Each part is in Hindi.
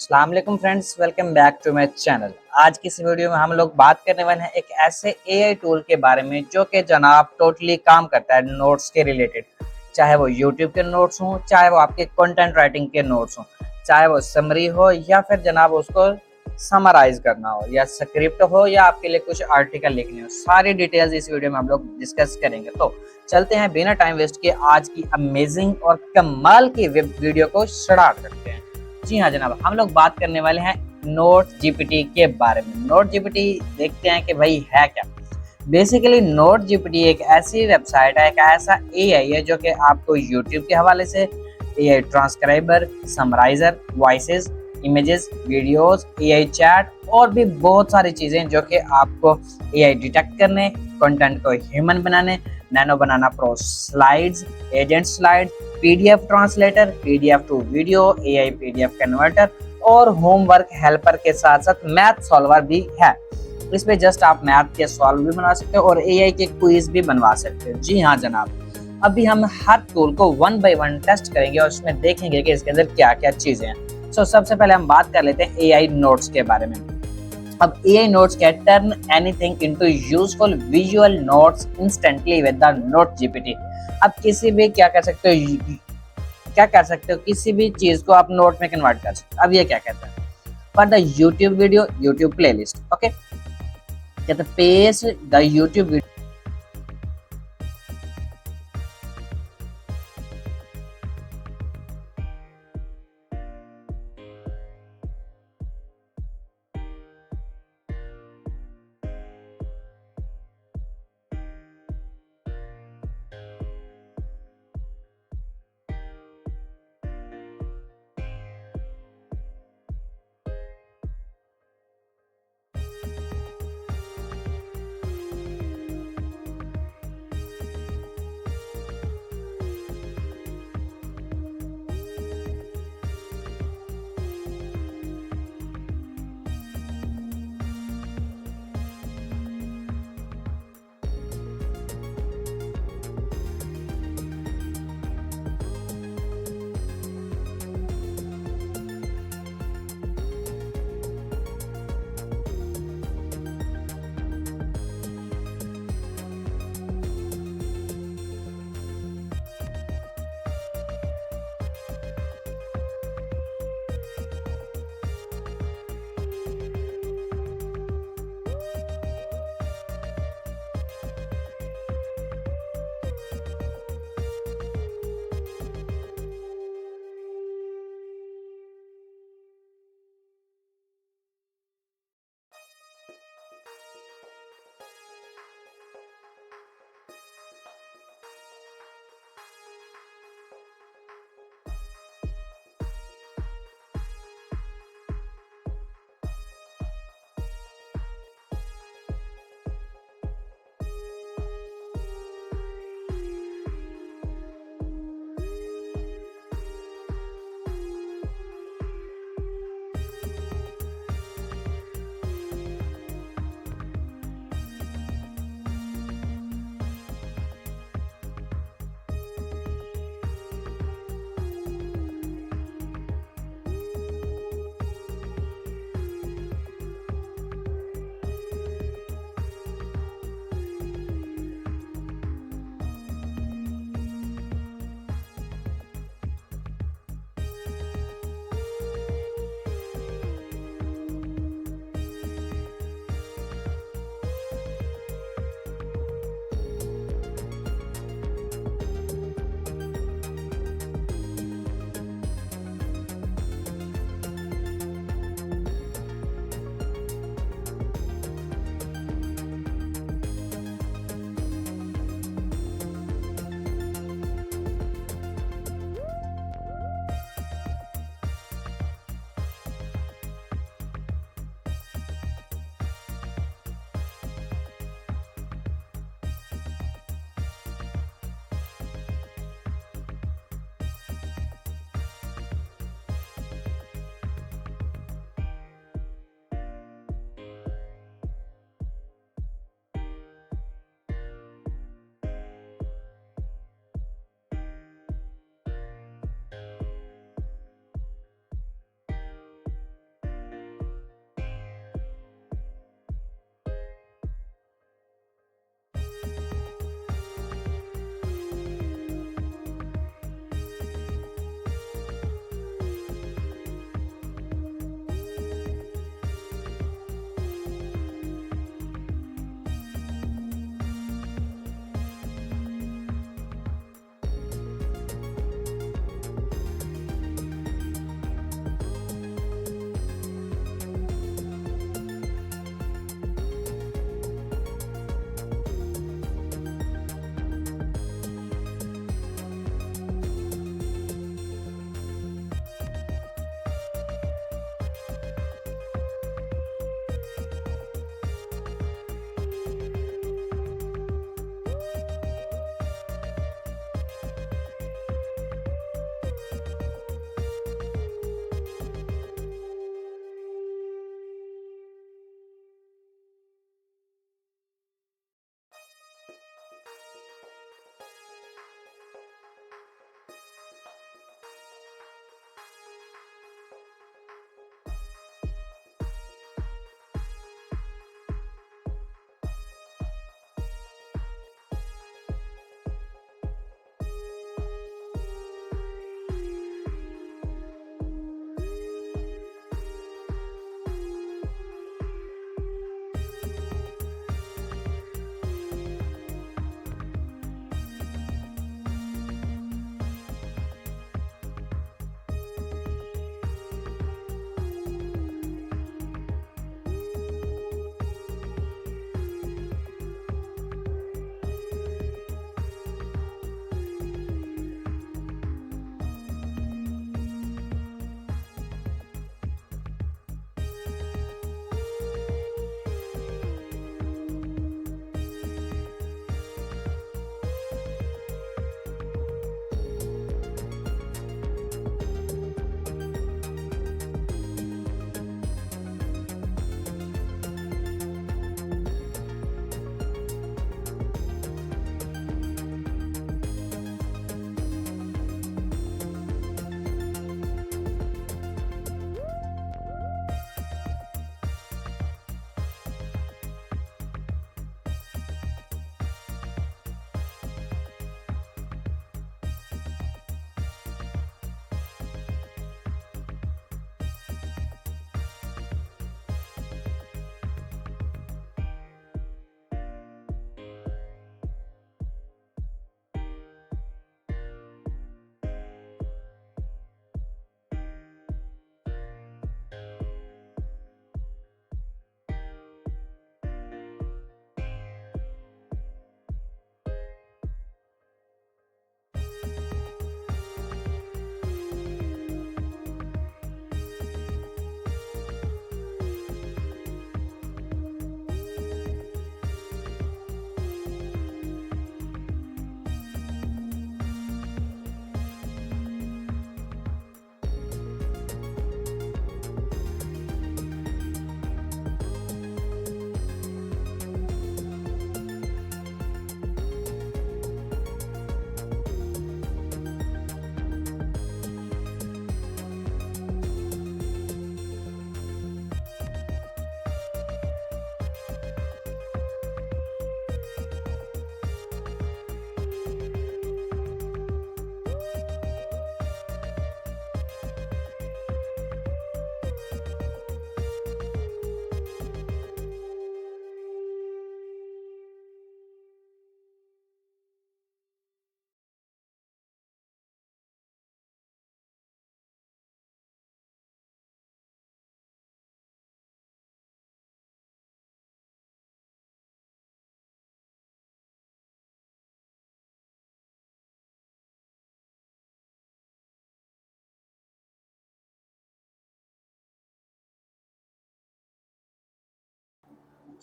अस्सलाम वालेकुम friends, welcome back to my channel. आज की इस वीडियो में हम लोग बात करने वाले हैं एक ऐसे एआई टूल के बारे में जो कि जनाब टोटली काम करता है नोट्स के रिलेटेड। चाहे वो यूट्यूब के नोट्स हों, चाहे वो आपके कंटेंट राइटिंग के नोट्स हों, चाहे वो समरी हो या फिर जनाब उसको समराइज करना हो या स्क्रिप्ट हो या आपके लिए कुछ आर्टिकल लिखने हो, सारी डिटेल्स इस वीडियो में हम लोग डिस्कस करेंगे। तो चलते हैं बिना टाइम वेस्ट किए आज की अमेजिंग और कमाल की वीडियो को स्टार्ट करते हैं। जी हाँ जनाब, हम लोग बात करने वाले हैं नोट जीपीटी के बारे में। नोट जीपीटी देखते हैं कि भाई है क्या। बेसिकली नोट जीपीटी एक ऐसी वेबसाइट है, एक ऐसा एआई है जो कि आपको यूट्यूब के हवाले से AI transcriber, summariser, voices, images, videos, AI chat और भी बहुत सारी चीजें जो कि आपको एआई डिटेक्ट करने, कंटेंट को ह्यूमन बनाने, Nano Banana Pro slides, agent slide, PDF translator, PDF to video, AI PDF converter और होमवर्क हेल्पर के साथ साथ मैथ सॉल्वर भी है। इस पे जस्ट आप मैथ के सॉल्व भी बना सकते हो और एआई के क्विज भी बनवा सकते हो। जी हाँ जनाब, अभी हम हर टूल को वन बाय वन टेस्ट करेंगे और उसमें देखेंगे कि इसके अंदर क्या क्या चीजें हैं। सबसे पहले हम बात कर लेते हैं एआई नोट्स के बारे में। अब AI notes can turn anything into useful visual notes instantly with the note GPT. अब किसी भी क्या कर सकते हो, किसी भी चीज को आप नोट में कन्वर्ट कर सकते हो। अब ये क्या कहता है, for the YouTube video YouTube playlist, okay, कहते paste the YouTube video.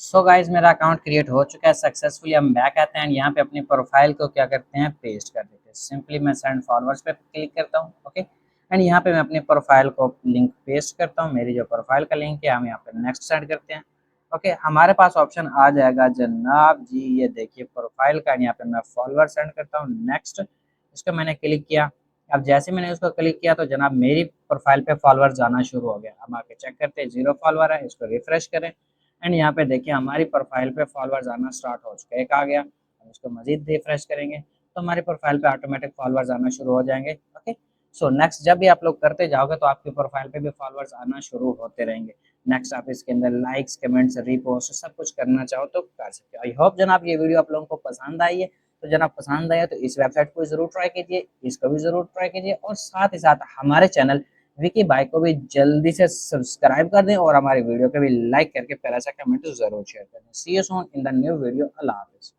So guys मेरा अकाउंट क्रिएट हो चुका है सक्सेसफुली। हम बैक आते हैं एंड यहाँ पे अपनी प्रोफाइल को क्या करते हैं, पेस्ट कर देते हैं। सिंपली मैं सेंड फॉरवर्ड्स पे क्लिक करता हूँ, ओके। एंड यहाँ पे मैं अपनी प्रोफाइल को लिंक पेस्ट करता हूँ, मेरी जो प्रोफाइल का लिंक है हम यहाँ पे नेक्स्ट सेंड करते हैं, ओके। हमारे पास ऑप्शन आ जाएगा जनाब जी, ये देखिए प्रोफाइल का, यहाँ पे मैं फॉलोअर सेंड करता हूँ नेक्स्ट। इसको मैंने क्लिक किया। अब जैसे मैंने उसको क्लिक किया तो जनाब मेरी प्रोफाइल पे फॉलोअर्स आना शुरू हो गया। हम आके चेक करते हैं 0 फॉलोअर है, इसको रिफ्रेश करें एंड यहाँ पे देखिए हमारी प्रोफाइल पे फॉलोअर्स आना स्टार्ट हो चुका है, एक आ गया। हम इसको मजीद रिफ्रेश करेंगे तो हमारी प्रोफाइल पे ऑटोमेटिक फॉलोअर्स आना शुरू हो जाएंगे, ओके। सो नेक्स्ट जब भी आप लोग करते जाओगे तो आपकी प्रोफाइल पे भी फॉलोअर्स आना शुरू होते रहेंगे। नेक्स्ट आप इसके अंदर लाइक्स, कमेंट्स, रीपोस्ट सब कुछ करना चाहो तो कर सकते हो। आई होप जनाब ये वीडियो आप लोगों को पसंद आई है। तो जनाब पसंद आया तो इस वेबसाइट को ज़रूर ट्राई कीजिए, इसको भी ज़रूर ट्राई कीजिए और साथ ही साथ हमारे चैनल विकी भाई को भी जल्दी से सब्सक्राइब कर दें और हमारी वीडियो को भी लाइक करके प्यारा सा कमेंट जरूर शेयर कर दें। See you soon in the new video. अल्लाह हाफिज़।